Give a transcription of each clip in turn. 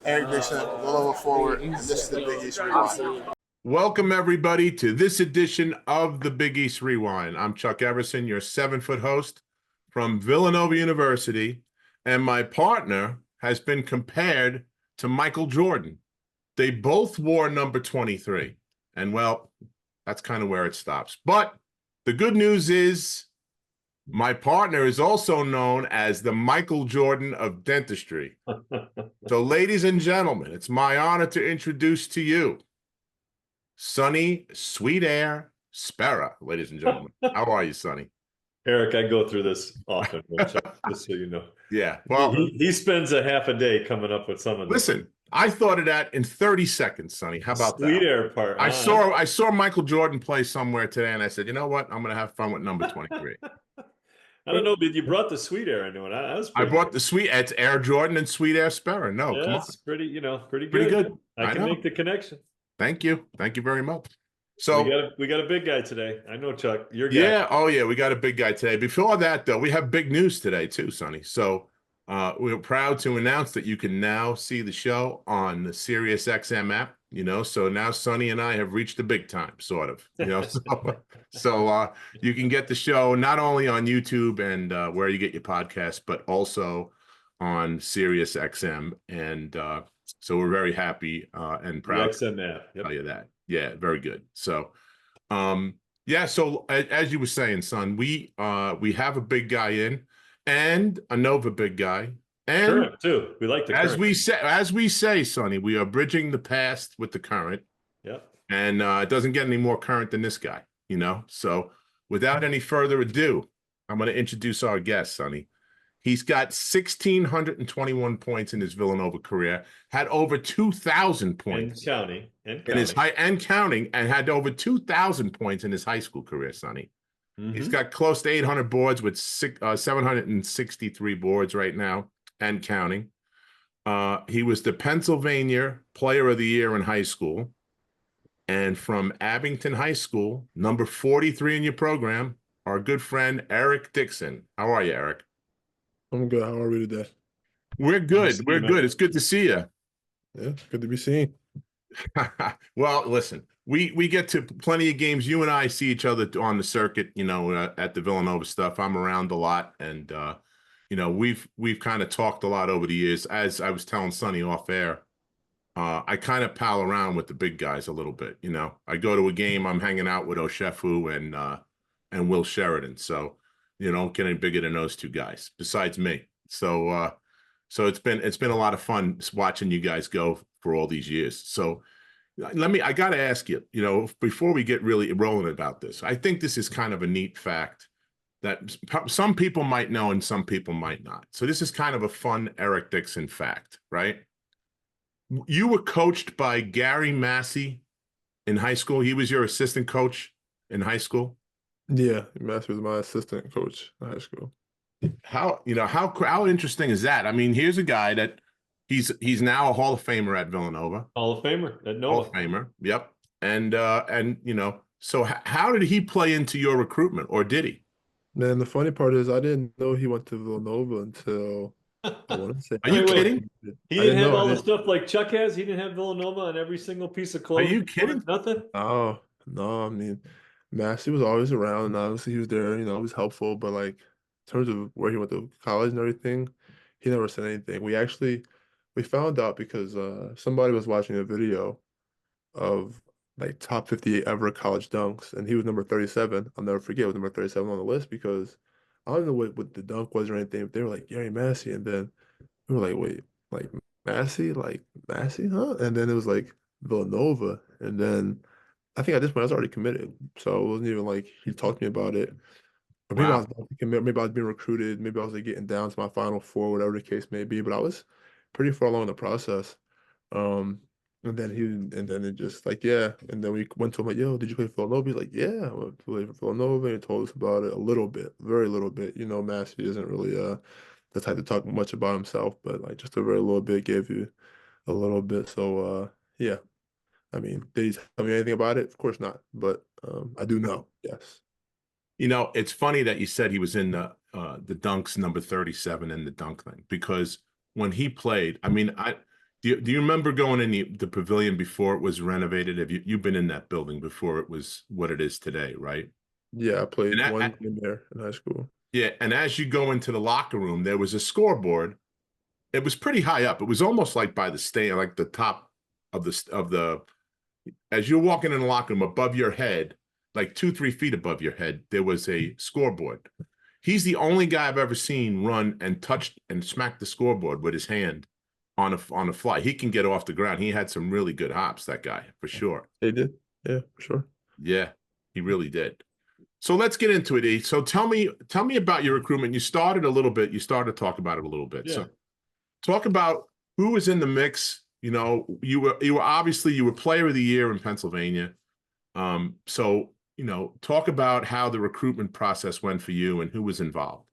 Eric Dixon, Villanova forward, and this is the Big East Rewind. Welcome, everybody, to this edition of the Big East Rewind. I'm Chuck Everson, your 7-foot host from Villanova University, and my partner has been compared to Michael Jordan. They both wore number 23, and, well, that's kind of where it stops. But the good news is my partner is also known as the Michael Jordan of dentistry. So, ladies and gentlemen, it's my honor to introduce to you Sonny Sweet Air Sparrow, ladies and gentlemen. How are you, Sonny? Eric, I go through this often, just so you know. Yeah, well, he spends a half a day coming up with some of this. Listen, I thought of that in 30 seconds, Sonny. How about that? Sweet Air part. I saw Michael Jordan play somewhere today, and I said, you know what? I'm going to have fun with number 23. I don't know, but you brought the Sweet Air into it. I brought the Sweet. It's Air Jordan and Sweet Air Sparrow. No, yeah, come on. That's pretty good. Pretty good. I can make the connection. Thank you. Thank you very much. So we got a big guy today. I know, Chuck. Your guy. Yeah. Oh, yeah. We got a big guy today. Before that, though, we have big news today too, Sonny. So we're proud to announce that you can now see the show on the Sirius XM app. You know, so now Sonny and I have reached the big time, sort of. You know, so you can get the show not only on YouTube and where you get your podcast, but also on Sirius XM. And so we're very happy and proud to tell you that. Yeah, very good. So, yeah. So as you were saying, son, we have a big guy in, and a Nova big guy, and current too. We like the as we say, Sonny, we are bridging the past with the current. Yep. And it doesn't get any more current than this guy, you know. So, without any further ado, I'm going to introduce our guest, Sonny. He's got 1,621 points in his Villanova career, had over 2,000 points in his counting, and had over 2,000 points in his high school career, Sonny. Mm-hmm. He's got close to 800 boards with 763 boards right now and counting. He was the Pennsylvania Player of the Year in high school. And from Abington High School, number 43 in your program, our good friend, Eric Dixon. How are you, Eric? I'm good. How are we today? We're good. We're good. It's good to see you. Yeah, good to be seen. Well, listen, we get to plenty of games. You and I see each other on the circuit, you know, at the Villanova stuff. I'm around a lot, and you know, we've kind of talked a lot over the years. As I was telling Sonny off air, I kind of pal around with the big guys a little bit. You know, I go to a game, I'm hanging out with Oshefu and Will Sheridan. So, you know, getting bigger than those two guys besides me. So it's been a lot of fun watching you guys go for all these years. So I got to ask you, you know, before we get really rolling about this, I think this is kind of a neat fact that some people might know and some people might not. So this is kind of a fun Eric Dixon fact, right? You were coached by Gary Massey in high school. He was your assistant coach in high school. Yeah, Massey was my assistant coach in high school. How interesting is that? I mean, here's a guy that he's now a Hall of Famer at Villanova. Hall of Famer at Nova. Hall of Famer, yep. And you know, so how did he play into your recruitment, or did he? Man, the funny part is I didn't know he went to Villanova until I want to say. Are you kidding? He didn't have all the stuff like Chuck has. He didn't have Villanova on every single piece of clothing. Are you kidding? Nothing. Oh no, I mean, Massey was always around, and obviously he was there. You know, he was helpful, but like in terms of where he went to college and everything, he never said anything. We found out because somebody was watching a video of like top 50 ever college dunks, and he was number 37. I'll never forget, was number 37 on the list because I don't know what the dunk was or anything. But they were like Gary Massey, and then we were like, wait, like Massey, huh? And then it was like Villanova, and then I think at this point I was already committed, so it wasn't even like he talked to me about it. Or maybe I was about to commit, maybe I was being recruited, maybe I was like getting down to my Final Four, whatever the case may be. But I was pretty far along in the process. And then it just like, yeah. And then we went to him like, yo, did you play for Villanova? He's like, yeah, I went to play for Villanova, and he told us about it a little bit, very little bit. You know, Massey isn't really the type to talk much about himself, but like just a very little bit gave you a little bit. So yeah. I mean, did he tell me anything about it? Of course not. But I do know, yes. You know, it's funny that you said he was in the dunks number 37 in the dunk thing, because when he played, I mean, Do you remember going in the pavilion before it was renovated? You've been in that building before it was what it is today, right? Yeah, I And played one game there in high school. yeah, and as you go into the locker room, there was a scoreboard. It was pretty high up. It was almost like by the stand, like the top of the. As you're walking in the locker room, above your head, like 2-3 feet above your head, there was a scoreboard. He's the only guy I've ever seen run and touch and smack the scoreboard with his hand on a fly. He can get off the ground. He had some really good hops, that guy, for sure. They did. Yeah, for sure. Yeah, he really did. So let's get into it, E. So tell me about your recruitment. You started a little bit. You started to talk about it a little bit. Yeah. So talk about who was in the mix. You know, you were obviously you were player of the year in Pennsylvania. So talk about how the recruitment process went for you and who was involved.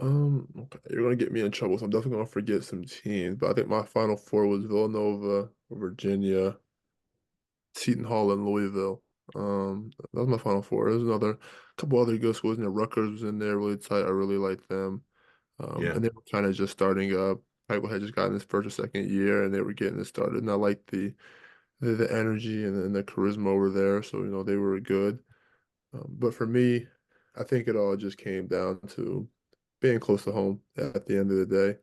Okay, you're gonna get me in trouble, so I'm definitely gonna forget some teams. But I think my final four was Villanova, Virginia, Seton Hall, and Louisville. That was my final four. There's another couple other good schools in there. Rutgers was in there, really tight. I really liked them. Yeah. And they were kind of just starting up. Michael had just gotten his first or second year, and they were getting it started. And I liked the energy and the charisma over there. So they were good. But for me, I think it all just came down to being close to home at the end of the day.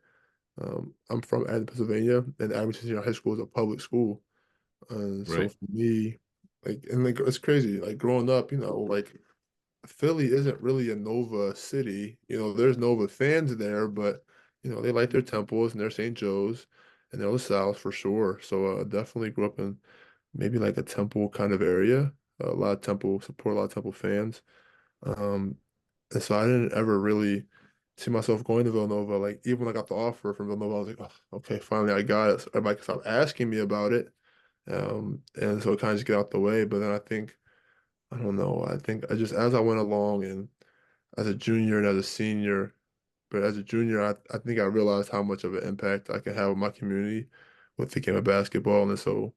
I'm from Athens, Pennsylvania, and Abington Senior High School is a public school. And so Right. for me, it's crazy. Like growing up, like Philly isn't really a Nova city. There's Nova fans there, but they like their Temples and their St. Joe's and they're the South for sure. So definitely grew up in maybe like a Temple kind of area. A lot of Temple support, a lot of Temple fans. Um, and so I didn't ever really see myself going to Villanova. Like even when I got the offer from Villanova, I was like, oh, okay, finally I got it. So everybody could stop asking me about it. And so it kind of just get out the way. But then I don't know. I think I just as I went along and as a junior and as a senior, but as a junior, I think I realized how much of an impact I can have on my community with the game of basketball. And so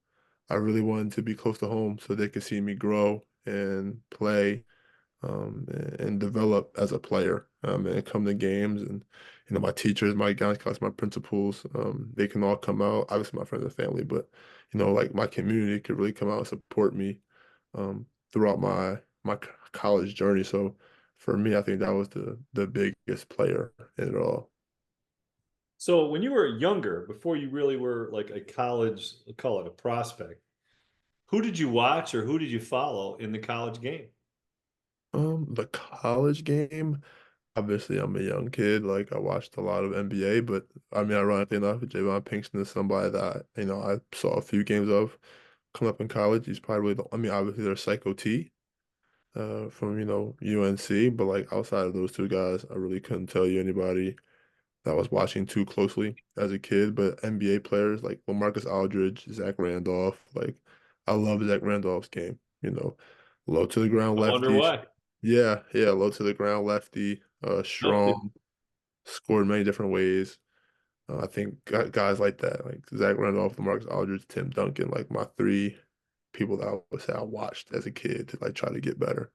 I really wanted to be close to home so they could see me grow and play and develop as a player and come to games. And, my teachers, my guidance counselors, my principals, they can all come out, obviously my friends and family, but, like my community could really come out and support me throughout my college journey. So for me, I think that was the biggest player in it all. So when you were younger, before you really were like a college, call it a prospect, who did you watch or who did you follow in the college game? The college game, obviously I'm a young kid. Like I watched a lot of NBA, but I mean, ironically enough, Javon Pinkston is somebody that, I saw a few games of coming up in college. He's probably I mean, obviously there's Psycho T, from, UNC, but like outside of those two guys, I really couldn't tell you anybody that I was watching too closely as a kid. But NBA players like LaMarcus Aldridge, Zach Randolph, like I love Zach Randolph's game, low to the ground I wonder lefty. why. Yeah, yeah, low to the ground lefty, Nothing. strong, scored many different ways. I think guys like that, like Zach Randolph, LaMarcus Aldridge, Tim Duncan, like my three people that I would say I watched as a kid to like try to get better.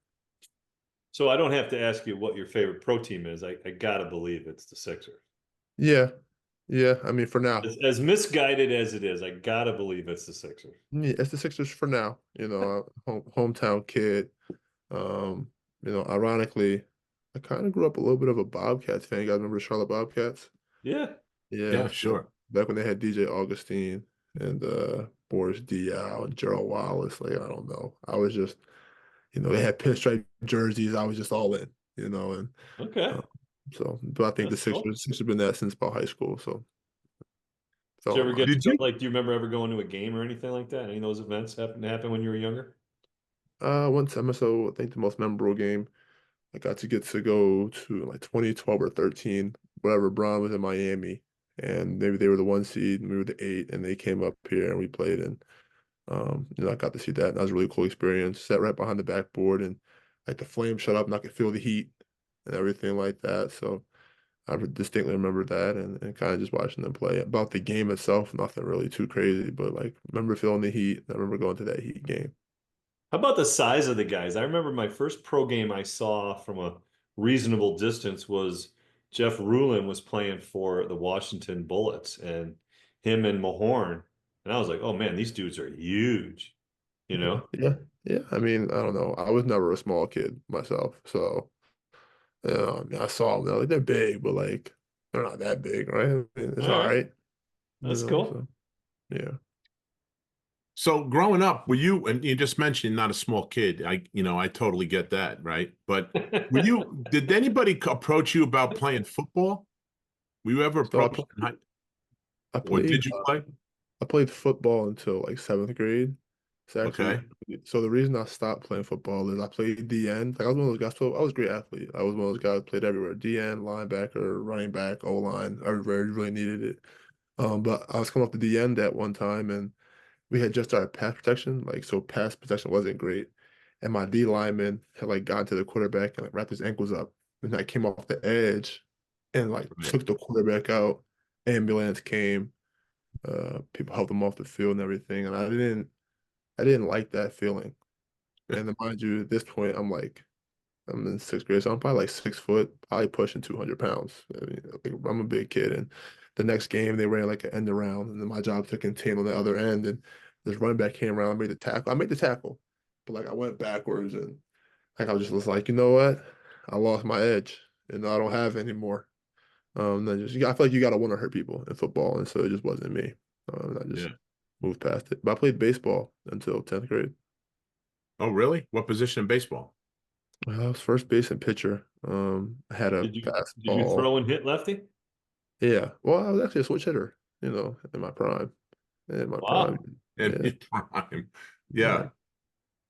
So I don't have to ask you what your favorite pro team is. I gotta believe it's the Sixers. Yeah, yeah. I mean, for now, As misguided as it is, I gotta believe it's the Sixers. yeah, it's the Sixers for now. Hometown kid. Um, ironically, I kind of grew up a little bit of a Bobcats fan. You guys remember the Charlotte Bobcats? Yeah. Yeah, Yeah, so sure. back when they had DJ Augustine and Boris Diaw and Gerald Wallace, like I don't know. I was just, they had pinstripe jerseys. I was just all in, and Okay. uh, so but I think the That's cool. Sixers have been that since about high school, so Did fell you in ever line. get to Did go, you? like, do you remember ever going to a game or anything like that? Any of those events happen when you were younger? One time, so I think the most memorable game I got to go to like 2012 or 13, whatever. Braun was in Miami, and maybe they were the 1 seed, and we were the 8, and they came up here and we played, and I got to see that. And that was a really cool experience. Sat right behind the backboard, and like the flame shut up, and I could feel the heat and everything like that. So I distinctly remember that, and kind of just watching them play. About the game itself, nothing really too crazy, but like remember feeling the heat. I remember going to that Heat game. How about the size of the guys? I remember my first pro game I saw from a reasonable distance was Jeff Rulin was playing for the Washington Bullets, and him and Mahorn, and I was like, oh man, these dudes are huge, you know? Yeah. Yeah. I mean, I don't know. I was never a small kid myself. So, I mean, I saw them. Like, they're big, but like, they're not that big, right? I mean, it's All all right, right. that's cool. So, yeah. So growing up, were you, and you just mentioned not a small kid. I totally get that, right? But did anybody approach you about playing football? Were you ever So approached I or played, did you play? I played football until like seventh grade. So Okay. so the reason I stopped playing football is I played DN. Like I was one of those guys. So I was a great athlete. I was one of those guys who played everywhere. DN, linebacker, running back, O line. Everywhere you really needed it. But I was coming off the DN at one time, and we had just started pass protection. Like so, pass protection wasn't great, and my D lineman had like gotten to the quarterback and like wrapped his ankles up, and I came off the edge, and like Right. took the quarterback out. Ambulance came. People helped him off the field and everything, and I didn't like that feeling. And then mind you, at this point, I'm in sixth grade, so I'm probably like 6 foot, probably pushing 200 pounds. I mean, like, I'm a big kid. And the next game, they ran like an end around, and then my job to contain on the other end. And this running back came around, I made the tackle. I made the tackle, but like I went backwards, and like I was like, you know what? I lost my edge, and I don't have it anymore. Then I feel like you got to want to hurt people in football, and so it just wasn't me. I just Yeah. moved past it. But I played baseball until 10th grade. Oh, really? What position in baseball? I was first base and pitcher. I had a Did you fastball. throw and hit lefty? Yeah. Well, I was actually a switch hitter, in my prime. In my prime. Wow. In Yeah. his prime. Yeah. Yeah.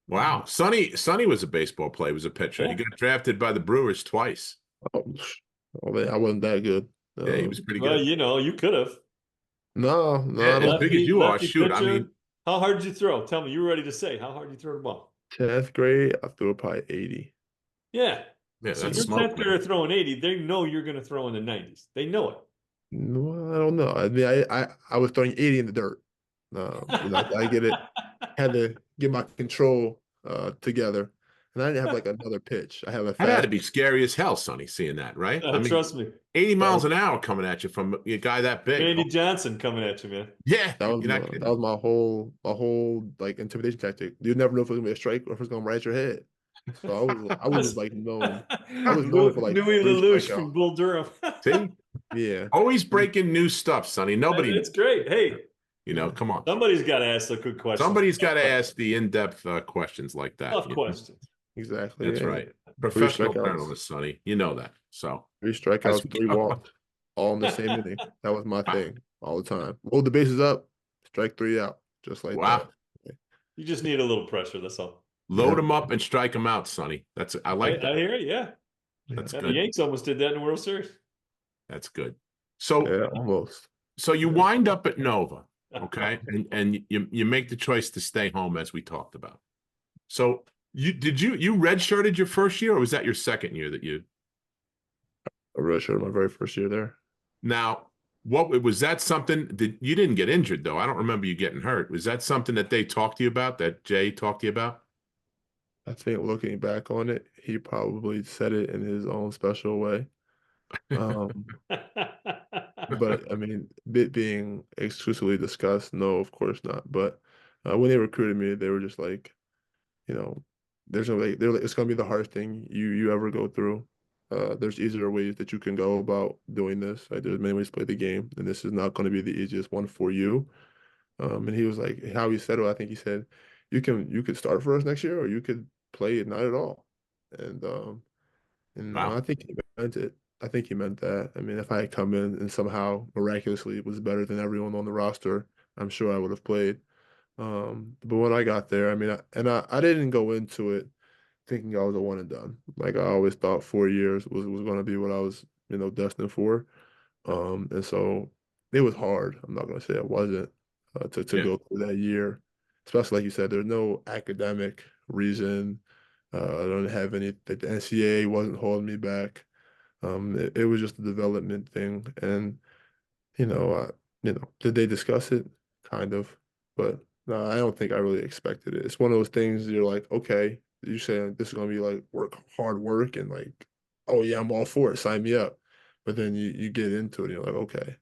Wow. Sonny was a baseball player, was a pitcher. He Yeah. got drafted by the Brewers twice. Oh, man, I wasn't that good. Yeah, he was pretty Well, good. you could have. No, Yeah, I as don't. big as Lefty, you are, lefty shoot. I pitcher. mean, How hard did you throw? Tell me. You were ready to say. How hard did you throw the ball? 10th grade, I threw probably 80. Yeah. yeah, So that's you're smoke, 10th man. grader throwing 80. They know you're going to throw in the 90s. They know No, I don't know. I mean, I was throwing 80 in the dirt. I get it. Had to get my control together. And I didn't have like another pitch. I had a That had to fast. be scary as hell, Sonny, seeing that, right? I it. mean, Trust me. 80 That miles was an hour coming at you from a guy that big. Randy Johnson coming at you, man. Yeah, that was you're not that kidding. was my whole like intimidation tactic. You never know if it was gonna be a strike or if it's gonna right your head. So I was like known. I was known for like Louis 3 Lelouch from strikeouts. Bull Durham. See? Yeah. Always breaking new stuff, Sonny. Nobody It's great. Hey, Yeah. come on. somebody's got to ask the good questions. Somebody's got to ask the in-depth questions like that. Tough questions. Exactly. That's Yeah. right. 3 Professional strikeouts. journalist, Sonny. You know that. So 3 as strikeouts, we 3 go. walks, all in the same inning. That was my thing all the time. Roll the bases up, strike 3 out, just like that. Wow. You just need a little pressure. That's all. Load Yeah. them up and strike them out, Sonny. I like that. I hear it. Yeah. That's The good. Yanks almost did that in the World Series. That's good. So Yeah, almost. so you wind up at Nova, okay? And you make the choice to stay home as we talked about. So you redshirted your first year, or was that your second year that you I redshirted my very first year there. now what was that something that you didn't get injured though? I don't remember you getting hurt. Was that something that they talked to you about, that Jay talked to you about? I think looking back on it, he probably said it in his own special way. Um, but I mean, it being exclusively discussed, no, of course not. But when they recruited me, they were just like, you know, there's no way they're like, it's gonna be the hardest thing you ever go through. There's easier ways that you can go about doing this. Like there's many ways to play the game, and this is not going to be the easiest one for you. And he was like, how he said it, I think he said, you could start for us next year, or you could play it not at all. And Wow. I think he meant it. I think he meant that. I mean, if I had come in and somehow miraculously was better than everyone on the roster, I'm sure I would have played. But when I got there, I mean, I didn't go into it thinking I was a one and done. Like I always thought 4 years was going to be what I was, destined for. And so it was hard. I'm not going to say it wasn't to Yeah. go through that year, especially like you said, there's no academic reason. I don't have any, like the NCAA wasn't holding me back. It was just a development thing. And, did they discuss it? Kind of, but no, I don't think I really expected it. It's one of those things you're like, okay, you say this is gonna be like hard work, and like, oh yeah, I'm all for it, sign me up. But then you get into it, and you're like, okay,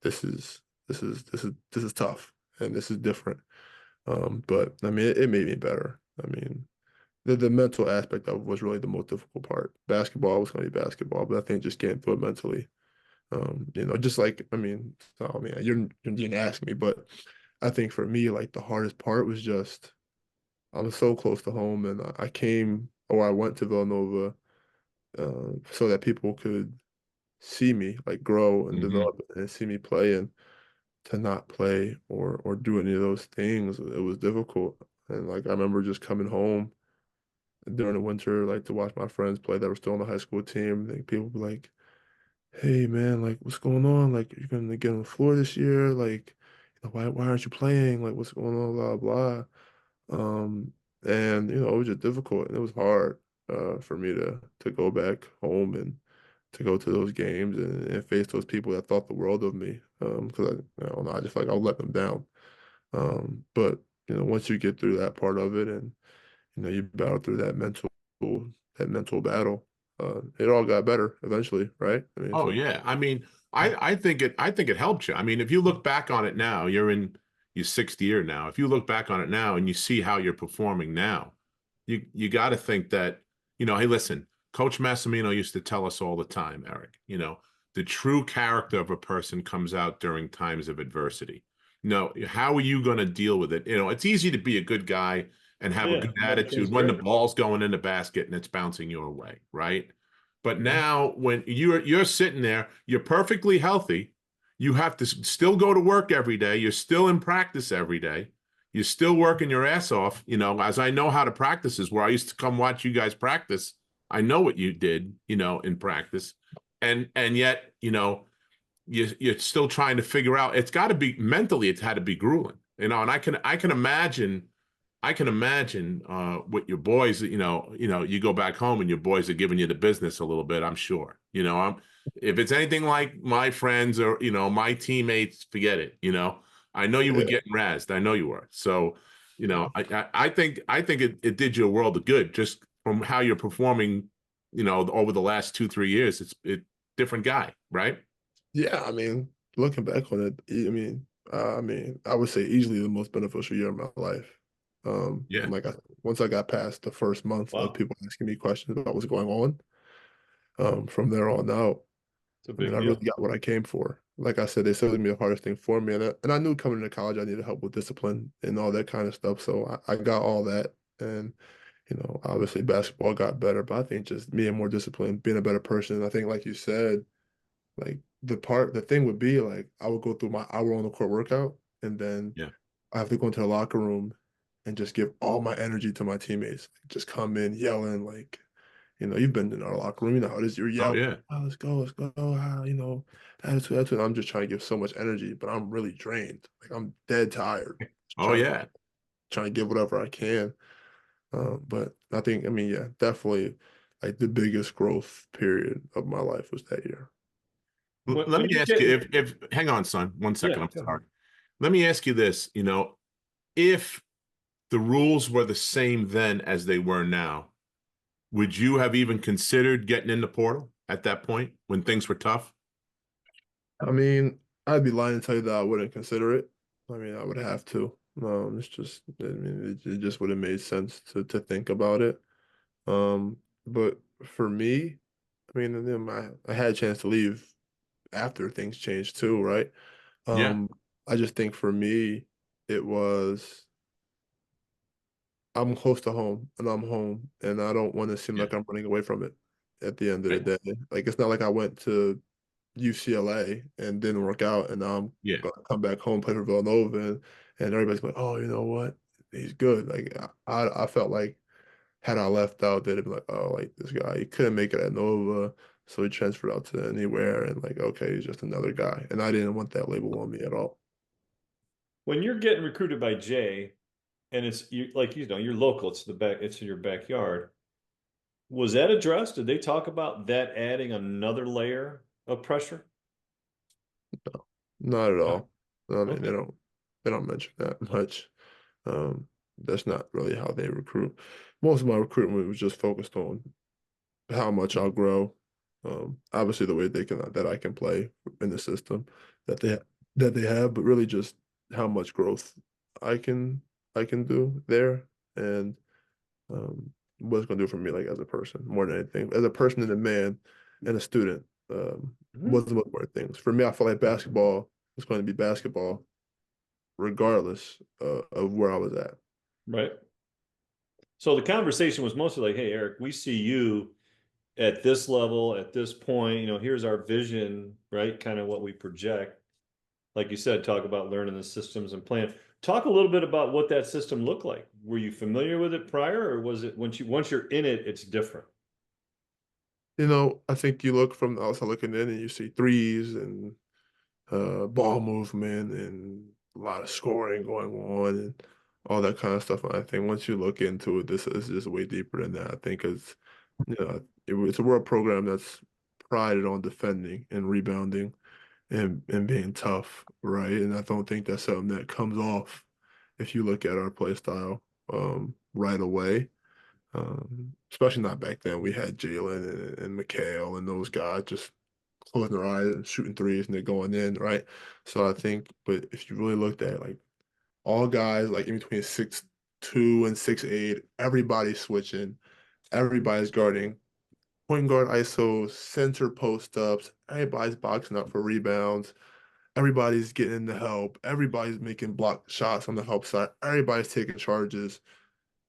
this is this is tough and this is different. But I mean, it made me better. I mean, the mental aspect of it was really the most difficult part. Basketball was going to be basketball, but I think just getting through it mentally. Just like, I mean, so I mean, you didn't ask me, but I think for me, like the hardest part was just I'm so close to home, and I came or I went to Villanova so that people could see me like grow and Hmm. develop and see me play, and to not play or do any of those things, it was difficult. And like I remember just coming home during the winter, like to watch my friends play that were still on the high school team. Like people be like, "Hey man, like what's going on? Like you're gonna get on the floor this year? Like, why aren't you playing? Like what's going on? Blah blah." And it was just difficult and it was hard for me to go back home and to go to those games and face those people that thought the world of me. Because I don't know, I just feel like I'll let them down. But once you get through that part of it and you battle through that mental battle, it all got better eventually, right? I mean, Oh so yeah. I mean, I think it helped you. I mean, if you look back on it now, you're in your sixth year now. If you look back on it now and you see how you're performing now, you got to think that, hey, listen, Coach Massimino used to tell us all the time, Eric, the true character of a person comes out during times of adversity. How are you going to deal with it? It's easy to be a good guy and have a Yeah, good make things attitude when the great. ball's going in the basket and it's bouncing your way, right? But now when you're sitting there, you're perfectly healthy. You have to still go to work every day. You're still in practice every day. You're still working your ass off, as I know how to practice is where I used to come watch you guys practice. I know what you did, in practice. And yet, you're still trying to figure out it's got to be mentally, it's had to be grueling. And I can imagine with your boys, you go back home and your boys are giving you the business a little bit, I'm sure. If it's anything like my friends or, my teammates, forget it. I know you were yeah, getting razzed. I know you were. So, I think it did you a world of good just from how you're performing, over the last 2-3 years. It's different guy, right? yeah. I mean, looking back on it, I mean, I would say easily the most beneficial year of my life. Yeah. And like once I got past the first month of Wow, people asking me questions about what's going on, from there on out, it's a I mean, big I deal. really got what I came for. Like I said, they said it would be the hardest thing for me, and I knew coming to college I needed help with discipline and all that kind of stuff. So I got all that, and obviously basketball got better, but I think just being more disciplined, being a better person. I think, like you said, like the thing would be like I would go through my hour on the court workout, and then Yeah. I have to go into the locker room and just give all my energy to my teammates. Just come in yelling like, you've been in our locker room, you know how it is. You're Oh, yelling, yeah. oh, let's go, attitude, attitude. I'm just trying to give so much energy, but I'm really drained. Like I'm dead tired. Just Oh, yeah. trying to give whatever I can. But I think, I mean, yeah, definitely like the biggest growth period of my life was that year. Let When me you're ask you getting, if hang on, son, one yeah, second. I'm go ahead. sorry. Let me ask you this, if the rules were the same then as they were now, would you have even considered getting in the portal at that point when things were tough? I mean, I'd be lying to tell you that I wouldn't consider it. I mean, I would have to. It's just, I mean, it just would have made sense to think about it. But for me, I mean, and then I had a chance to leave after things changed too, right? Yeah. Um, I just think for me, it was I'm close to home and I'm home, and I don't want to seem Yeah. like I'm running away from it at the end of the Right. day. Like it's not like I went to UCLA and didn't work out, and now I'm Yeah. gonna come back home, play for Villanova, and everybody's like, oh, you know what? He's good. Like I felt like had I left out, they'd be like, oh, like this guy, he couldn't make it at Nova, so he transferred out to anywhere, and like, okay, he's just another guy, and I didn't want that label on me at all. When you're getting recruited by Jay, and it's you, like you're local, it's in your backyard. Was that addressed? Did they talk about that adding another layer of pressure? Not at No. all. I mean, Okay. they don't mention that much. That's not really how they recruit. Most of my recruitment was just focused on how much I'll grow. Obviously the way that I can play in the system that they have. that they have, but really just how much growth I can I can do there, and what it's gonna do for me, like as a person, more than anything, as a person and a man and a student. What's the most important things for me? I feel like basketball is going to be basketball, regardless of where I was at. Right. So the conversation was mostly like, hey, Eric, we see you at this level, at this point, here's our vision, right? Kind of what we project. Like you said, talk about learning the systems and plan. Talk a little bit about what that system looked like. Were you familiar with it prior, or was it once you're in it, it's different? I think you look from the outside looking in and you see threes and ball movement and a lot of scoring going on and all that kind of stuff. And I think once you look into it, this is just way deeper than that. I think it's a world program that's prided on defending and rebounding and being tough, right? And I don't think that's something that comes off if you look at our play style right away. Especially not back then. We had Jalen and Mikhail and those guys just closing their eyes and shooting threes and they're going in, right? So I think, but if you really looked at it, like all guys like in between 6'2" and 6'8", everybody's switching, everybody's guarding, point guard ISO, center post ups, everybody's boxing up for rebounds, everybody's getting the help, everybody's making block shots on the help side, everybody's taking charges,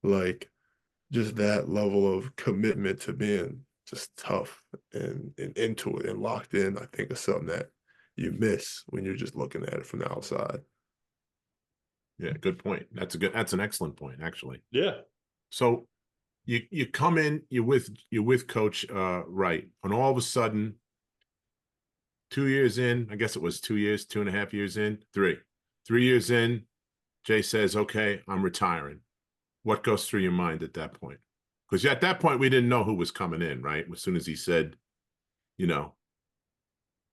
like just that level of commitment to being just tough and into it and locked in, I think is something that you miss when you're just looking at it from the outside. Yeah, good point. That's an excellent point, actually. Yeah. So you come in, you're with Coach Wright, and all of a sudden, 2 years in, I guess it was 2 years, 2.5 years in, 3 years in, Jay says, okay, I'm retiring. What goes through your mind at that point? Because at that point, we didn't know who was coming in, right? As soon as he said,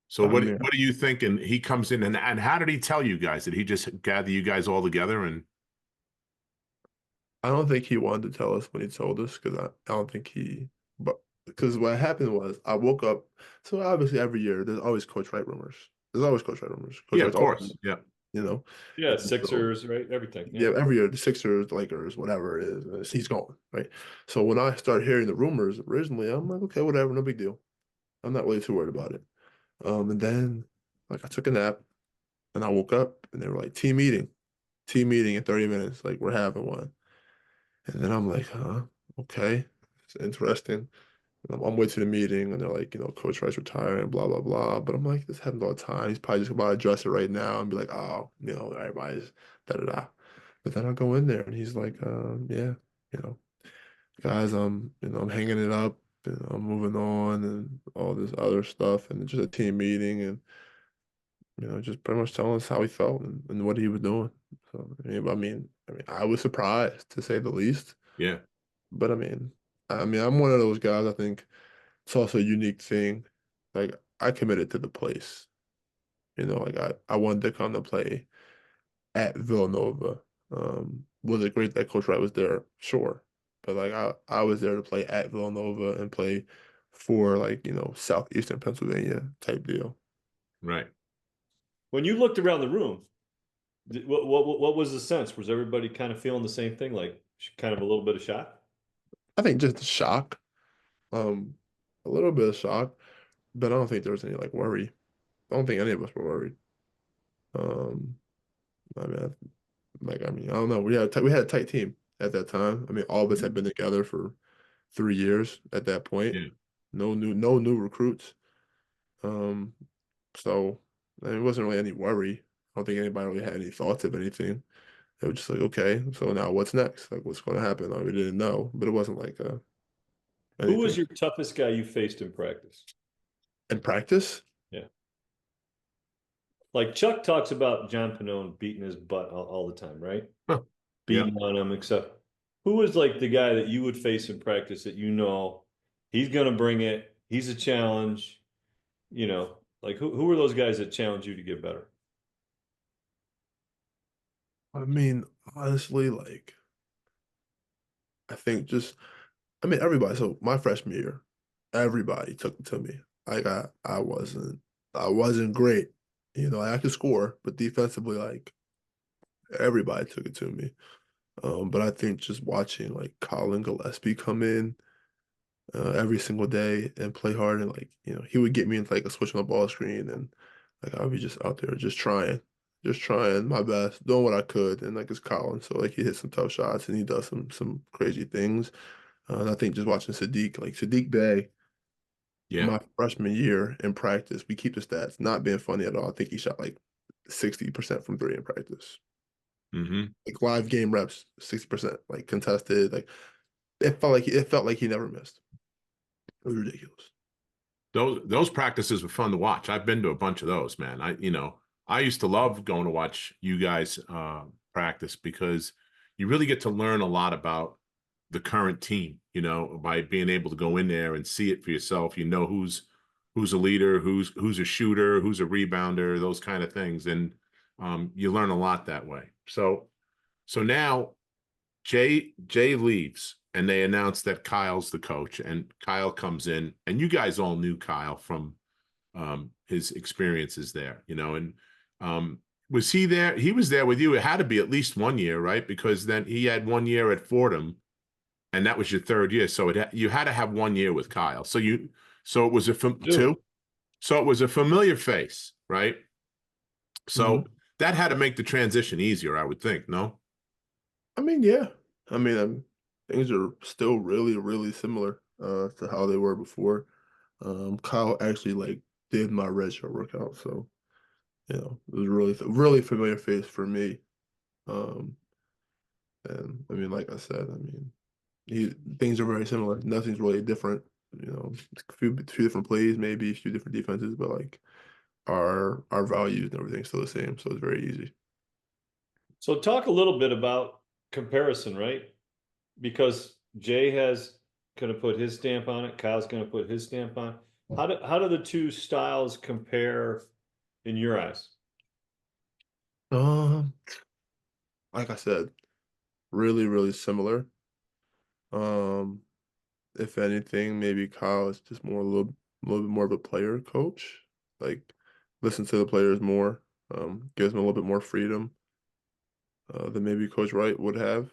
So what are you thinking? He comes in, and how did he tell you guys? Did he just gather you guys all together? And I don't think he wanted to tell us when he told us because I don't think but because what happened was I woke up. So obviously every year there's always Coach Wright rumors. There's always Coach Wright rumors. Coach yeah, of Wright's always, course, yeah, Yeah, and so Sixers, right? Everything. yeah, every year the Sixers, the Lakers, whatever it is, he's gone, right? So when I started hearing the rumors originally, I'm like, okay, whatever, no big deal. I'm not really too worried about it. And then like I took a nap and I woke up and they were like team meeting in 30 minutes, like we're having one. And then I'm like, huh, okay, it's interesting. And I'm way to the meeting and they're like, Coach Wright's retiring, blah, blah, blah. But I'm like, this happens all the time. He's probably just about to address it right now and be like, oh, everybody's da da da. But then I go in there and he's like, yeah, you know, guys, I'm hanging it up and I'm moving on and all this other stuff. And it's just a team meeting and, just pretty much telling us how he felt and what he was doing. So, I was surprised to say the least. yeah, But I'm one of those guys, I think it's also a unique thing. Like I committed to the place. Like I wanted to come to play at Villanova. Was it great that Coach Wright was there? Sure. But like I was there to play at Villanova and play for like, Southeastern Pennsylvania type deal. right. When you looked around the room, what was the sense? Was everybody kind of feeling the same thing, like kind of a little bit of shock? I think just shock. Um, a little bit of shock, but I don't think there was any like worry. I don't think any of us were worried. Um, I mean, I don't know. We had a tight team at that time. All of us had been together for 3 years at that point. Yeah, No new recruits. Um, so it wasn't really any worry. I don't think anybody really had any thoughts of anything. It was just like, okay, so now what's next? Like, what's going to happen? Like, we didn't know, but it wasn't like Who was anything. your toughest guy you faced in practice? In practice, Yeah. Like Chuck talks about John Pannone beating his butt all the time, right? huh. Yeah. Beating on him, except who was like the guy that you would face in practice that he's gonna bring it, he's a challenge, like who were those guys that challenge you to get better? honestly, like I think everybody. So my freshman year, everybody took it to me. Like I wasn't great. You know, I could score, but defensively, like everybody took it to me. But I think just watching like Colin Gillespie come in every single day and play hard, and like, you know, he would get me into like a switch on the ball screen, and like I would be just out there just trying my best, doing what I could. And like it's Colin, so like he hits some tough shots and he does some crazy things. And I think just watching Sadiq Bey, Yeah. my freshman year in practice, we keep the stats, not being funny at all. I think he shot like 60% from three in practice. Mm-hmm. Like live game reps, 60%, like contested. Like it felt like he never missed. It was ridiculous. Those practices were fun to watch. I've been to a bunch of those, man. I used to love going to watch you guys practice because you really get to learn a lot about the current team, by being able to go in there and see it for yourself. You know who's a leader, who's a shooter, who's a rebounder, those kind of things. And you learn a lot that way. So now Jay leaves and they announce that Kyle's the coach, and Kyle comes in, and you guys all knew Kyle from his experiences there, and was he there? He was there with you. It had to be at least 1 year, right? Because then he had 1 year at Fordham, and that was your third year. So you had to have 1 year with Kyle. So it was two. So it was a familiar face, right? So that had to make the transition easier, I would think. No? I mean, yeah. I mean, things are still really, really similar to how they were before. Kyle actually like did my redshirt workout, so you know it was really, really familiar face for me. Um, and I mean, like I said, I mean, things are very similar. Nothing's really different. You know, a few different plays, maybe a few different defenses, but like our values and everything's still the same. So it's very easy. So talk a little bit about comparison, right? Because Jay has going to put his stamp on it. Kyle's going to put his stamp on it. How do the two styles compare in your eyes? Um, like I said, really, really similar. Um, if anything, maybe Kyle is just a little bit more of a player coach. Like, listen to the players more. Gives them a little bit more freedom than maybe Coach Wright would have.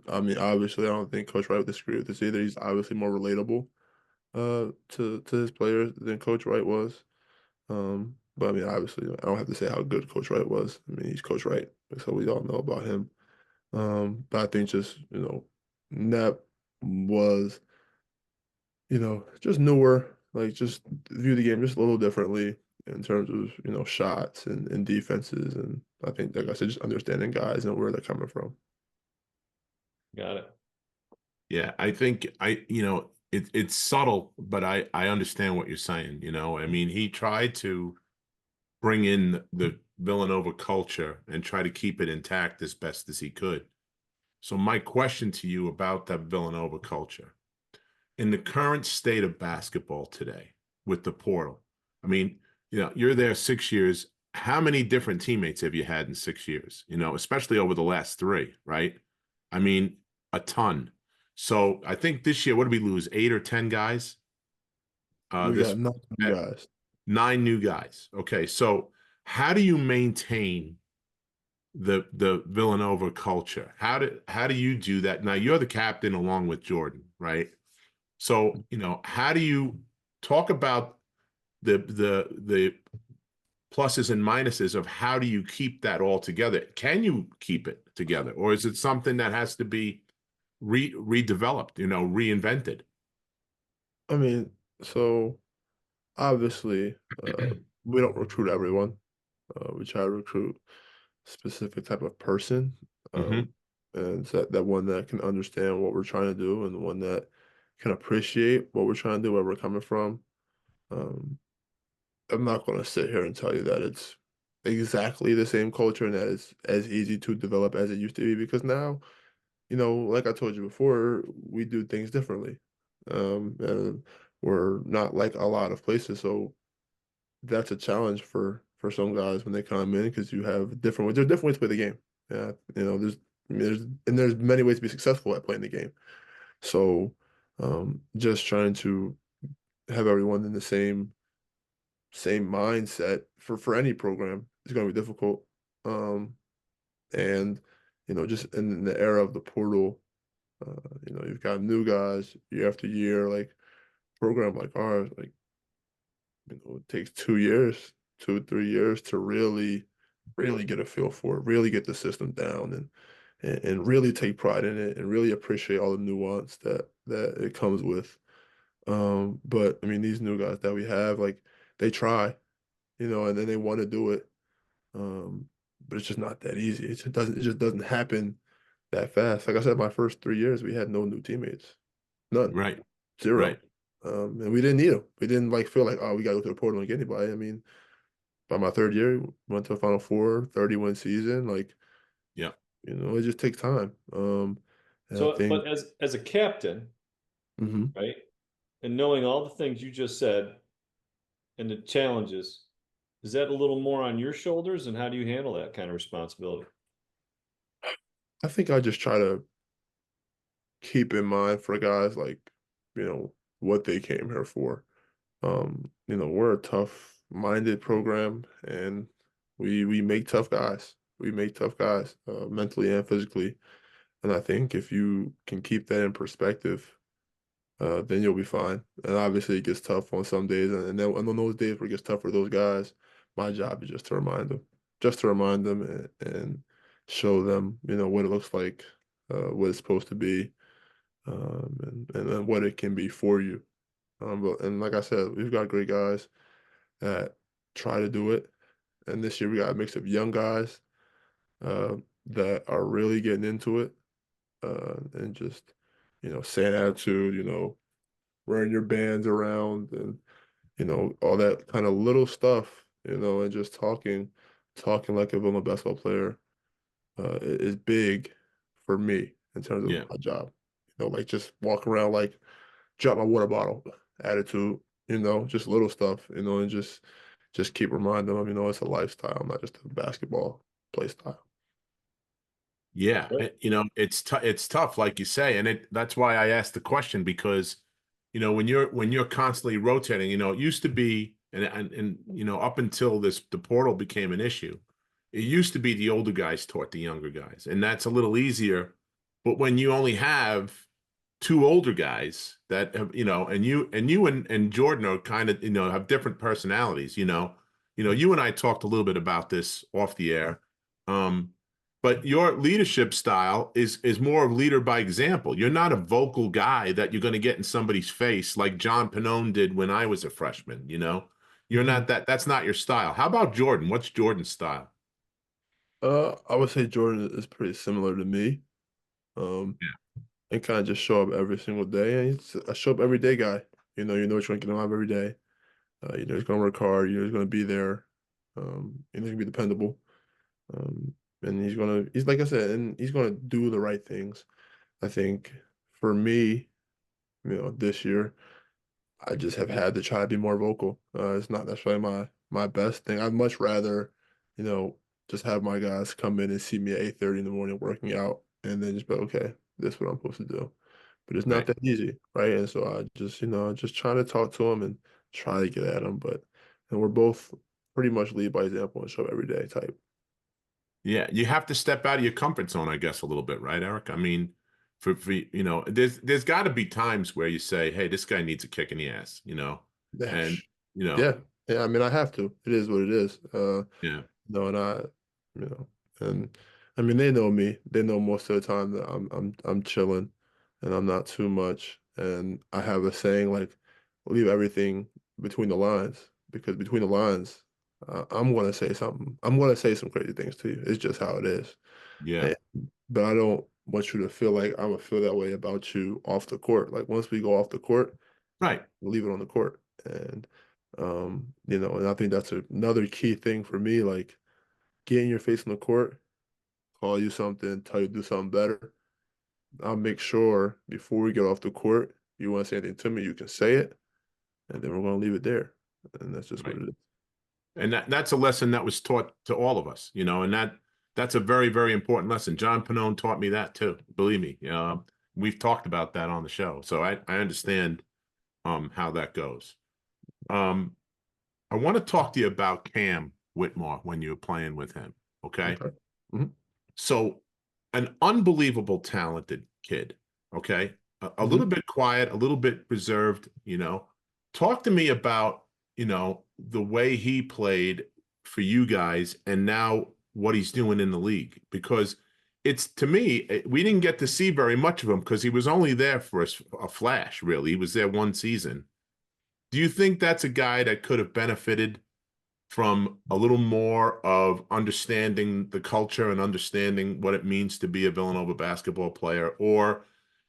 I mean, obviously, I don't think Coach Wright would disagree with this either. He's obviously more relatable to his players than Coach Wright was. But I mean, obviously, I don't have to say how good Coach Wright was. I mean, he's Coach Wright, so we all know about him. But I think just, Nep was, just newer, like just view the game just a little differently in terms of, shots and defenses. And I think, like I said, just understanding guys and where they're coming from. Got it. Yeah, I think it's subtle, but I understand what you're saying. I mean, he tried to bring in the Villanova culture and try to keep it intact as best as he could. So my question to you about that Villanova culture, in the current state of basketball today with the portal, I mean, you're there 6 years. How many different teammates have you had in 6 years? Especially over the last three, right? I mean, a ton. So I think this year, what did we lose? 8 or 10 guys? We This got nothing, guys. 9 new guys. Okay, so how do you maintain the Villanova culture? How do you do that? Now you're the captain along with Jordan, right? So, how do you talk about the pluses and minuses of how do you keep that all together? Can you keep it together, or is it something that has to be redeveloped, reinvented? I mean, so obviously, we don't recruit everyone. We try to recruit a specific type of person, Mm-hmm. and so that one that can understand what we're trying to do and the one that can appreciate what we're trying to do, where we're coming from. Um, I'm not going to sit here and tell you that it's exactly the same culture and that it's as easy to develop as it used to be, because now, like I told you before, we do things differently. And we're not like a lot of places. So that's a challenge for some guys when they come in, because there's different ways to play the game. Yeah. There's many ways to be successful at playing the game. So just trying to have everyone in the same mindset for any program is going to be difficult. And just in the era of the portal, you've got new guys year after year, like program like ours, like it takes 2 years, 2 3 years to really get a feel for it, really get the system down, and really take pride in it, and really appreciate all the nuance that it comes with. But I mean, these new guys that we have, like they try, and then they want to do it. But it's just not that easy. It just doesn't happen that fast. Like I said, my first 3 years, we had no new teammates, none, Right. zero. Right. And we didn't need them. We didn't like feel like, oh, we got to go to the portal and get anybody. I mean, by my third year, went to a Final Four, 30-win season. Like, Yeah. it just takes time. And I So, think, but as a captain, mhm. right, and knowing all the things you just said and the challenges, is that a little more on your shoulders, and how do you handle that kind of responsibility? I think I just try to keep in mind for guys like, what they came here for. We're a tough-minded program, and we make tough guys. We make tough guys, mentally and physically. And I think if you can keep that in perspective, then you'll be fine. And obviously, it gets tough on some days, and on those days where it gets tough for those guys, my job is just to remind them and show them, what it looks like, what it's supposed to be, and then what it can be for you. And like I said, we've got great guys that try to do it. And this year we got a mix of young guys that are really getting into it, and just, saying attitude, wearing your bands around, and, all that kind of little stuff, and just talking like a Villanova basketball player is big for me in terms of Yeah. my job. Like just walk around like drop my water bottle attitude, just little stuff, and just keep reminding them, it's a lifestyle, not just a basketball play style. Yeah. Right. It's tough, like you say, and that's why I asked the question, because when you're constantly rotating, it used to be, and up until the portal became an issue, it used to be the older guys taught the younger guys, and that's a little easier. But when you only have two older guys that have, and you and Jordan are kind of, have different personalities, you and I talked a little bit about this off the air. But your leadership style is more of leader by example. You're not a vocal guy that you're going to get in somebody's face like John Pannone did when I was a freshman, You're not that's not your style. How about Jordan? What's Jordan's style? I would say Jordan is pretty similar to me. Um, and kind of just show up every single day. And he's a show up every day guy. You know what you're gonna get him out every day. He's gonna work hard. He's gonna be there. And he's gonna be dependable. Um, and he's like I said, and he's gonna do the right things. I think for me, this year, I just have had to try to be more vocal. It's not necessarily my best thing. I'd much rather, you know, just have my guys come in and see me at 8:30 in the morning working out, and then just be like, okay, this is what I'm supposed to do. But it's not Right. that easy, right? And so I just try to talk to them and try to get at them. And we're both pretty much lead by example and show up every day type. Yeah, you have to step out of your comfort zone, I guess, a little bit, right, Eric? I mean, there's got to be times where you say, "Hey, this guy needs a kick in the ass," Yeah, and yeah, yeah. I mean, I have to. It is what it is. yeah, No, and you know, and I mean, they know me. They know most of the time that I'm chilling, and I'm not too much. And I have a saying like, leave everything between the lines, because between the lines, I'm gonna say something. I'm gonna say some crazy things to you. It's just how it is. yeah, And, but I don't want you to feel like I'm gonna feel that way about you off the court. Like once we go off the court, right, leave it on the court. And and I think that's another key thing for me, like getting your face on the court, call you something, tell you to do something better. I'll make sure before we get off the court, you want to say anything to me, you can say it, and then we're going to leave it there. And that's just what right. it is. And that's a lesson that was taught to all of us, and that's a very, very important lesson. John Pannone taught me that too. Believe me, we've talked about that on the show, so I understand how that goes. Um, I want to talk to you about Cam Whitmore when you were playing with him. Okay. Okay. Mhm. So, an unbelievable talented kid. Okay. A little bit quiet, a little bit reserved, Talk to me about, the way he played for you guys and now what he's doing in the league. Because it's, to me, we didn't get to see very much of him because he was only there for a flash, really. He was there one season. Do you think that's a guy that could have benefited from a little more of understanding the culture and understanding what it means to be a Villanova basketball player? Or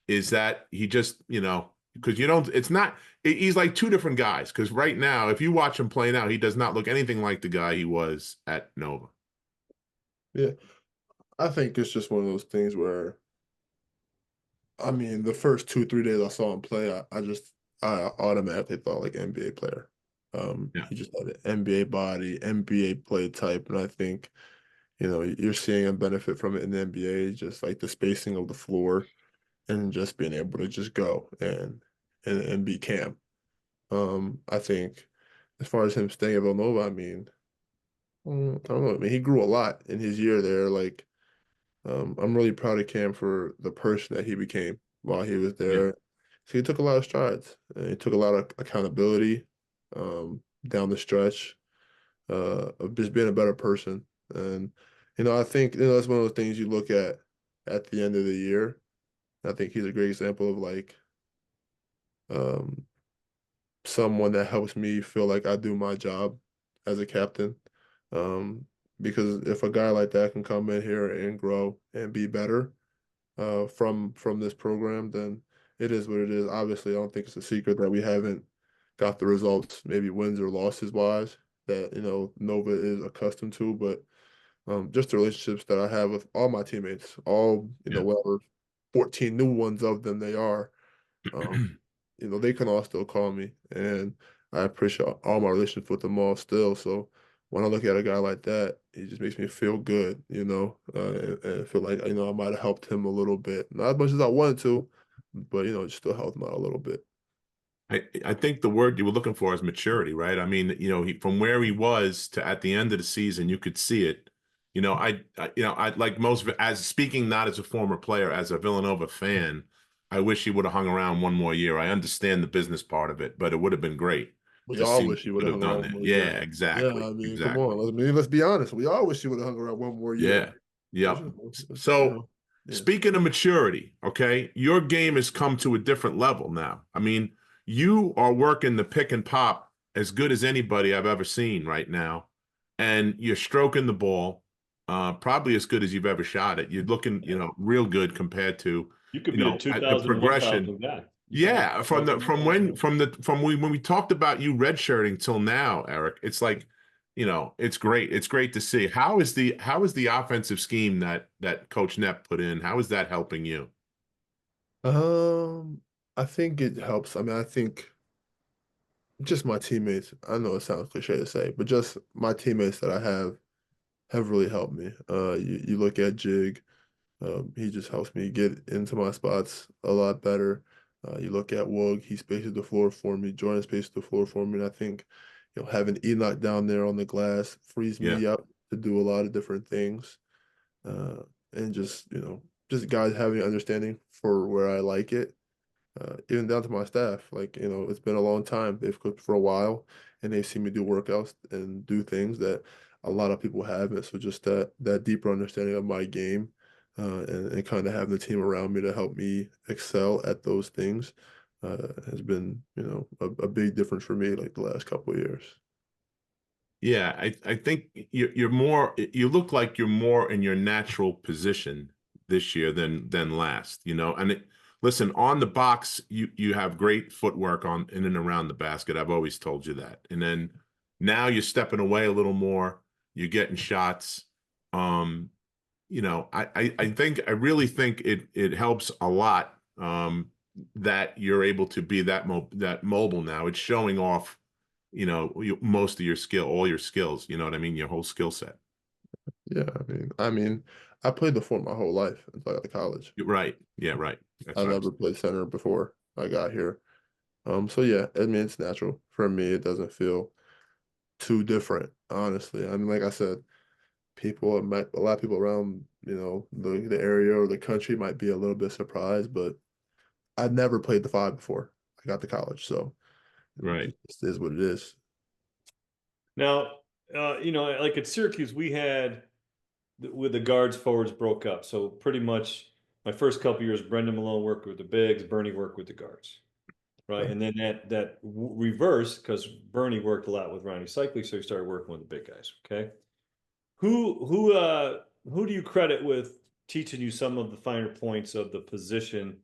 is that he just, because it's not, he's like two different guys. Because right now, if you watch him play now, he does not look anything like the guy he was at Nova. Yeah, I think it's just one of those things where, I mean, the first 2, 3 days I saw him play, I automatically thought like NBA player. Yeah. He just had an NBA body, NBA play type, and I think, you're seeing a benefit from it in the NBA, just like the spacing of the floor and just being able to just go and be Cam. I think as far as him staying at Villanova, I mean, I don't know. I mean, he grew a lot in his year there. Like, I'm really proud of Cam for the person that he became while he was Yeah. there. So he took a lot of strides. And he took a lot of accountability down the stretch of just being a better person. And I think that's one of those things you look at the end of the year. I think he's a great example of like um, someone that helps me feel like I do my job as a captain. Um, because if a guy like that can come in here and grow and be better from this program, then it is what it is. Obviously, I don't think it's a secret that we haven't got the results, maybe wins or losses wise, that Nova is accustomed to, but just the relationships that I have with all my teammates, all Yeah. whatever 14 new ones of them they are, um, they can all still call me, and I appreciate all my relationships with them all still. So when I look at a guy like that, it just makes me feel good, and feel like I might have helped him a little bit, not as much as I wanted to, but just still helped him out a little bit. I think the word you were looking for is maturity, right? I mean, from where he was to at the end of the season, you could see it. I like most as speaking not as a former player, as a Villanova fan, I wish he would have hung around one more year. I understand the business part of it, but it would have been great We to all see what wish he he would could have have hung done around there. one more Yeah, year. Yeah, exactly. I mean, come Exactly. on. Let's be honest. We all wish he would have hung around one more Yeah. year. Yep. You So know, yeah. speaking of maturity, okay, your game has come to a different level now. I mean, you are working the pick and pop as good as anybody I've ever seen right now. And you're stroking the ball, probably as good as you've ever shot it. You're looking, real good compared to, You could be a at the 2,000, progression. 1,000 guy. Yeah, from when we talked about you redshirting till now, Eric, it's like, it's great. It's great to see. How is the offensive scheme that Coach Nepp put in? How is that helping you? I think it helps. I mean, I think just my teammates. I know it sounds cliche to say, but just my teammates that I have really helped me. You look at Jig. He just helps me get into my spots a lot better. You look at Woog, he spaces the floor for me. Jordan spaces the floor for me. And I think, having Enoch down there on the glass frees Yeah. me up to do a lot of different things. Uh, and just guys having understanding for where I like it. Even down to my staff, like, it's been a long time. They've cooked for a while and they've seen me do workouts and do things that a lot of people haven't. So just that deeper understanding of my game and kind of having the team around me to help me excel at those things has been, a big difference for me like the last couple of years. Yeah, I think you're more. You look like you're more in your natural position this year than last. Listen, on the box, you have great footwork on in and around the basket. I've always told you that. And then now you're stepping away a little more. You're getting shots. I really think it helps a lot that you're able to be that mobile now. It's showing off most of your skill, all your skills, you know what I mean? Your whole skill set. Yeah, I mean, I played the four my whole life until I got to college. Right. Yeah, right. That's I what I'm never played center before I got here. So yeah, I mean, it's natural for me. It doesn't feel too different, honestly. I mean, like I said, a lot of people around, the area or the country might be a little bit surprised, but I've never played the five before I got to college, so Right. it just is what it is. Now, like at Syracuse, we had with the guards forwards broke up. So pretty much my first couple years, Brendan Malone worked with the bigs, Bernie worked with the guards, right? And then that reversed because Bernie worked a lot with Ronnie Cycli, so he started working with the big guys. Okay, who do you credit with teaching you some of the finer points of the position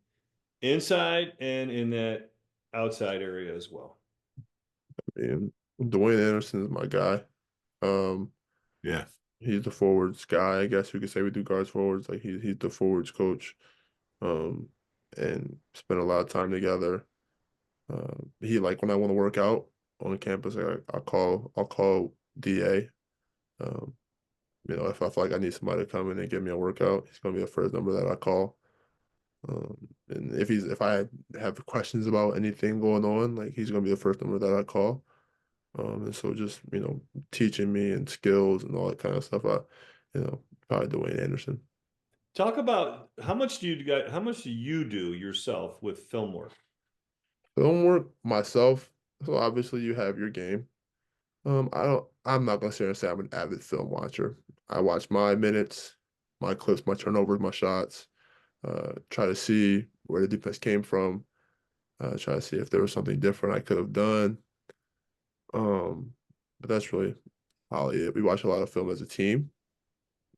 inside and in that outside area as well? And Dwayne Anderson is my guy. Yeah. He's the forwards guy, I guess you could say. We do guards forwards, like he's the forwards coach. And spend a lot of time together. He like when I want to work out on campus, I'll call DA. If I feel like I need somebody to come in and give me a workout, he's gonna be the first number that I call. And if I have questions about anything going on, like he's gonna be the first number that I call. And so just teaching me and skills and all that kind of stuff. Probably Dwayne Anderson. Talk about how much do you do yourself with film work? Film work myself. So obviously you have your game. I'm not gonna sit here and say I'm an avid film watcher. I watch my minutes, my clips, my turnovers, my shots, try to see where the defense came from, try to see if there was something different I could have done. But that's really probably it. We watch a lot of film as a team,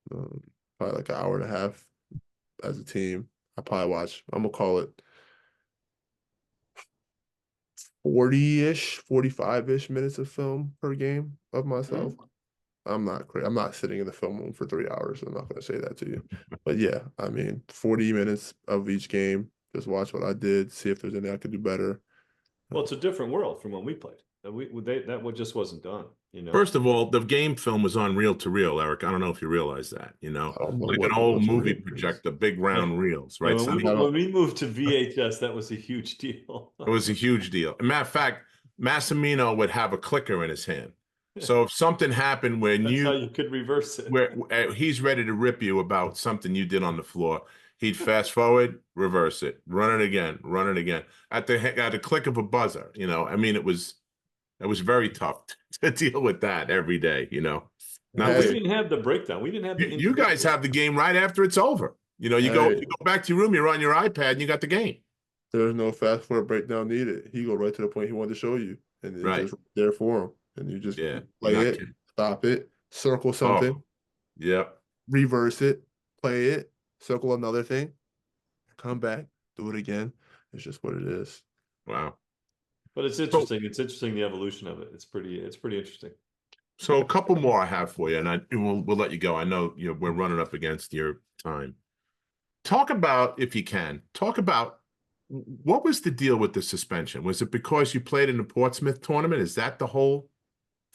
probably like an hour and a half as a team. I'm gonna call it 40-ish, 45-ish minutes of film per game of myself. I'm not great. I'm not sitting in the film room for 3 hours. I'm not going to say that to you. But yeah, I mean, 40 minutes of each game. Just watch what I did, see if there's anything I could do better. Well, it's a different world from when we played. That just wasn't done. First of all, the game film was on reel to reel, Eric. I don't know if you realize that, I don't know like what an old what's movie real is. projector, big round reels, right? Yeah, So when we moved to VHS, that was a huge deal. it was a huge deal. Matter of fact, Massimino would have a clicker in his hand. So if something happened when That's how you could reverse it. where he's ready to rip you about something you did on the floor, he'd fast forward, reverse it, run it again, at the click of a buzzer. I mean, it was very tough to deal with that every day. Not We to, didn't have the breakdown. We didn't have the you guys have the game right after it's over. You go back to your room, you're on your iPad, and you got the game. There's no fast forward breakdown needed. He go right to the point he wanted to show you, and it's just there for him. And you just play it, stop it, circle something, reverse it, play it, circle another thing, come back, do it again. It's just what it is. Wow. But it's interesting. It's interesting the evolution of it. It's pretty interesting. So a couple more I have for you, and we'll let you go. I know we're running up against your time. Talk about, if you can, what was the deal with the suspension? Was it because you played in the Portsmouth tournament? Is that the whole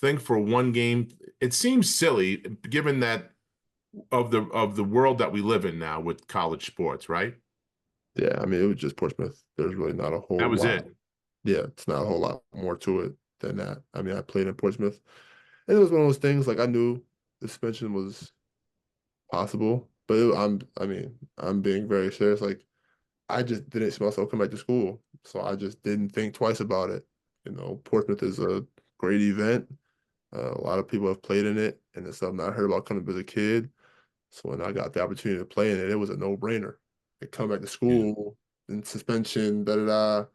thing for one game? It seems silly given that of the world that we live in now with college sports, right? Yeah, I mean, it was just Portsmouth. There's really not a whole lot. That was it. Yeah, it's not a whole lot more to it than that. I mean, I played in Portsmouth, and it was one of those things, like I knew the suspension was possible, but I'm being very serious. Like, I just didn't see myself come back to school, so I just didn't think twice about it. Portsmouth is a great event. A lot of people have played in it, and it's something I heard about coming up as a kid. So when I got the opportunity to play in it, it was a no-brainer. I come back to school and suspension, da-da-da.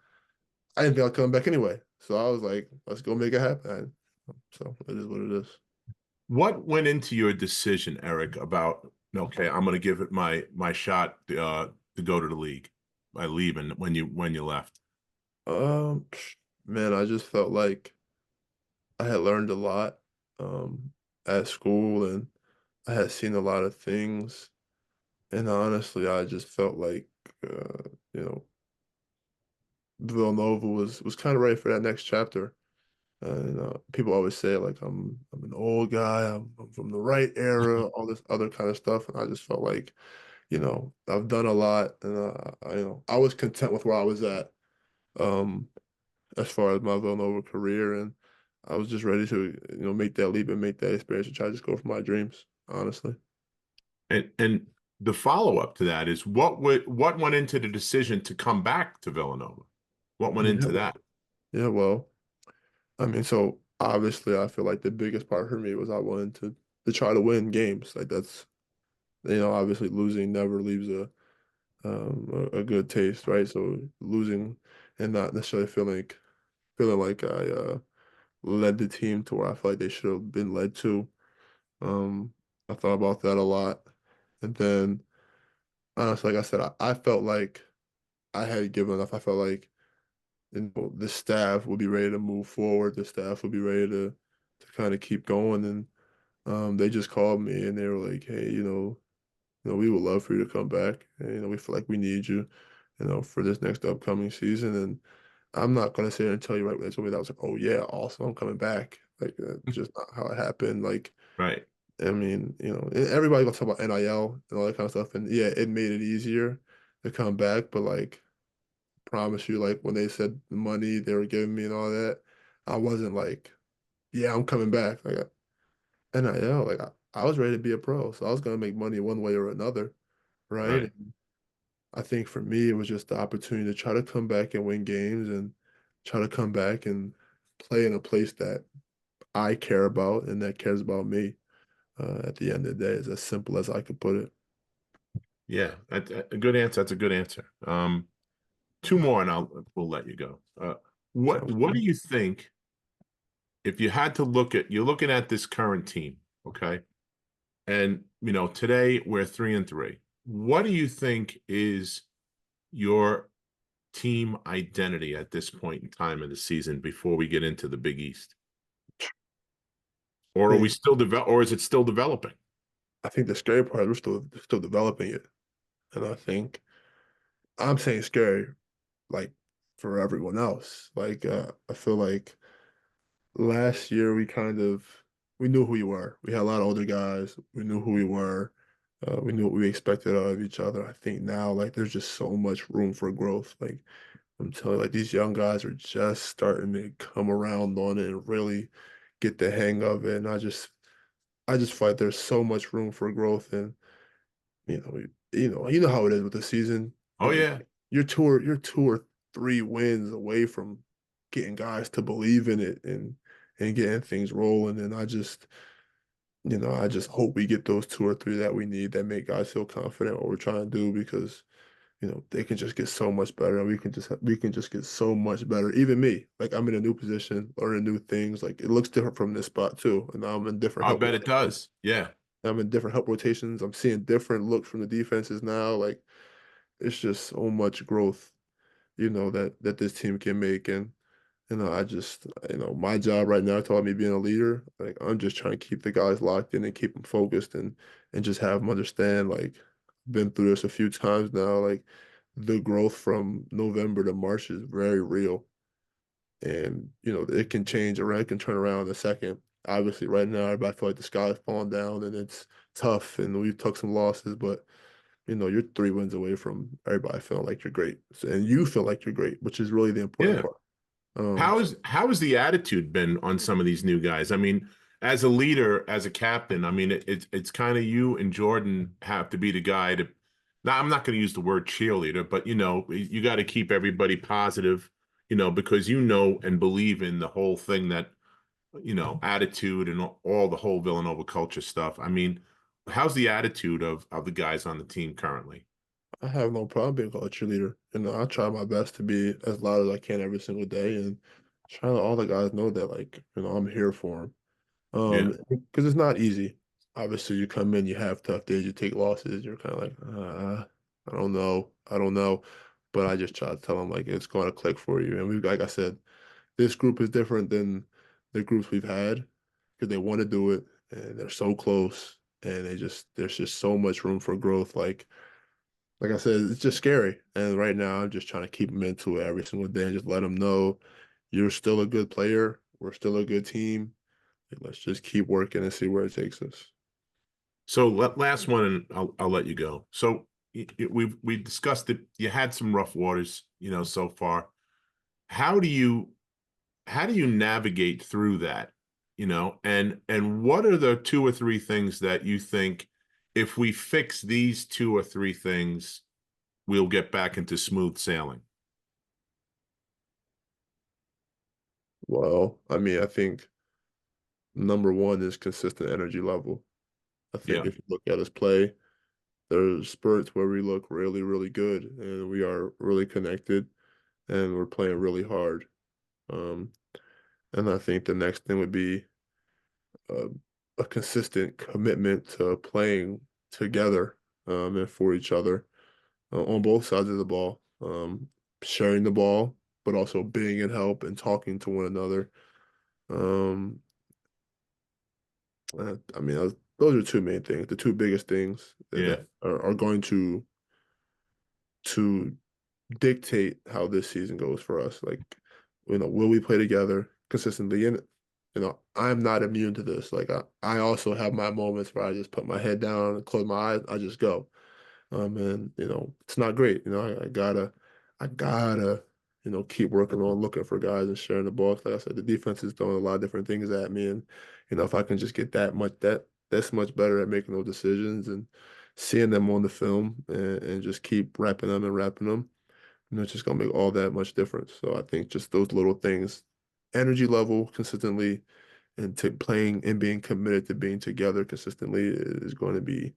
I didn't think I'd come back anyway. So I was like, let's go make it happen. So it is what it is. What went into your decision, Eric, about, okay, I'm going to give it my shot to go to the league by leaving when you left? Man, I just felt like I had learned a lot at school, and I had seen a lot of things. And honestly, I just felt like Villanova was kind of ready for that next chapter. And people always say like I'm an old guy, I'm from the Wright era, all this other kind of stuff, and I just felt like I've done a lot, and I was content with where I was at, as far as my Villanova career, and I was just ready to, make that leap and make that experience and try to just go for my dreams, honestly. And the follow-up to that is what went into the decision to come back to Villanova? What went into that? Yeah, well, I mean, so obviously I feel like the biggest part for me was I wanted to try to win games. Like that's, obviously losing never leaves a good taste, right? So losing and not necessarily feeling like I led the team to where I feel like they should have been led to. Um, I thought about that a lot. And then honestly, like I said, I felt like I had given enough. I felt like the staff would be ready to move forward. The staff would be ready to kind of keep going. And they just called me and they were like, "Hey, we would love for you to come back. And, we feel like we need you, for this next upcoming season." And I'm not gonna sit here and tell you right when they told me that I was like, "Oh yeah, awesome, I'm coming back." Like that's just not how it happened. Like, Right. I mean, everybody gonna talk about NIL and all that kind of stuff, and yeah, it made it easier to come back. But like, promise you, like when they said the money they were giving me and all that, I wasn't like, "Yeah, I'm coming back." Like NIL, like I was ready to be a pro, so I was gonna make money one way or another, right? Right. And I think for me, it was just the opportunity to try to come back and win games and try to come back and play in a place that I care about and that cares about me. At the end of the day, it's as simple as I could put it. Yeah, a good answer. That's a good answer. Two more, and we'll let you go. What Sounds what do good. you think if you had to you're looking at this current team, okay? And today we're 3-3. What do you think is your team identity at this point in time of the season before we get into the Big East? Or are we think still or is it still developing? I think the scary part, we're still developing it. And I think I'm saying scary, like for everyone else. Like I feel like last year we knew who we were. We had a lot of older guys. We knew who we were. We knew what we expected of each other. I think now like there's just so much room for growth. Like I'm telling you, like these young guys are just starting to come around on it and really get the hang of it. And I just feel like there's so much room for growth. And you know, you know how it is with the season. Oh yeah. You're 2 or 3 wins away from getting guys to believe in it and getting things rolling. And I just hope we get those 2 or 3 that we need that make guys feel confident what we're trying to do because they can just get so much better and we can just get so much better. Even me, like I'm in a new position, learning new things. Like it looks different from this spot too. And now I'm in different I help. bet it does. Yeah. I'm in different help rotations. I'm seeing different looks from the defenses now. Like it's just so much growth, that this team can make. And I just, my job right now taught me being a leader. Like I'm just trying to keep the guys locked in and keep them focused and just have them understand. Like been through this a few times now. Like the growth from November to March is very real, and it can change around, it can turn around in a second. Obviously, right now, everybody feel like the sky is falling down and it's tough, and we took some losses, but you're 3 wins away from everybody feeling like you're great, and you feel like you're great, which is really the important Yeah. part. How So is how has the attitude been on some of these new guys? I mean, as a leader, as a captain, I mean, it's kind of you and Jordan have to be the guy to. Now, I'm not going to use the word cheerleader, but you got to keep everybody positive, because and believe in the whole thing that attitude and all the whole Villanova culture stuff. I mean, how's the attitude of the guys on the team currently? I have no problem being called a cheerleader. I try my best to be as loud as I can every single day, and try to let all the guys know that, like, I'm here for them. Yeah. Because it's not easy. Obviously, you come in, you have tough days, you take losses, you're kind of like, I don't know. But I just try to tell them like it's going to click for you. And like I said, this group is different than the groups we've had because they want to do it and they're so close and there's just so much room for growth. Like I said, it's just scary. And right now, I'm just trying to keep them into it every single day and just let them know you're still a good player. We're still a good team. Let's just keep working and see where it takes us. So last one, and I'll let you go. So we discussed it. You had some rough waters, so far. How do you how do you navigate through that? And what are the 2 or 3 things that you think if we fix these 2 or 3 things, we'll get back into smooth sailing? Well, I mean, I think number one is consistent energy level. I think Yeah. if you look at us play, there's spurts where we look really, really good and we are really connected and we're playing really hard. Um, and I think the next thing would be uh, a consistent commitment to playing together and for each other on both sides of the ball, sharing the ball, but also being in help and talking to one another. Um, I mean, those are two main things, the two biggest things Yeah. that are going to dictate how this season goes for us. Like, will we play together consistently? And I'm not immune to this. Like, I also have my moments where I just put my head down and close my eyes. I just go. And it's not great. I gotta keep working on looking for guys and sharing the ball. Like I said, the defense is throwing a lot of different things at me, and if I can just get that's much better at making those decisions and seeing them on the film and just keep wrapping them and wrapping them, it's just gonna make all that much difference. So I think just those little things, energy level consistently, and to playing and being committed to being together consistently is going to be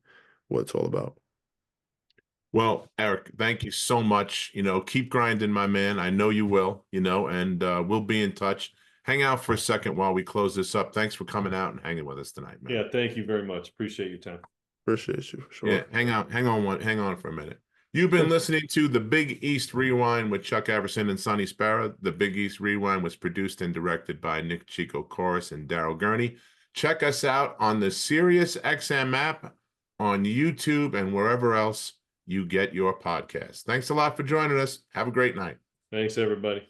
what it's all about. Well, Eric, thank you so much. Keep grinding, my man. I know you will, and we'll be in touch. Hang out for a second while we close this up. Thanks for coming out and hanging with us tonight, man. Yeah, thank you very much. Appreciate your time. Appreciate you for sure. Yeah, hang on for a minute. You've been listening to the Big East Rewind with Chuck Everson and Sonny Sparrow. The Big East Rewind was produced and directed by Nick Chico Chorus and Daryl Gurney. Check us out on the Sirius XM app, on YouTube, and wherever else you get your podcast. Thanks a lot for joining us. Have a great night. Thanks, everybody.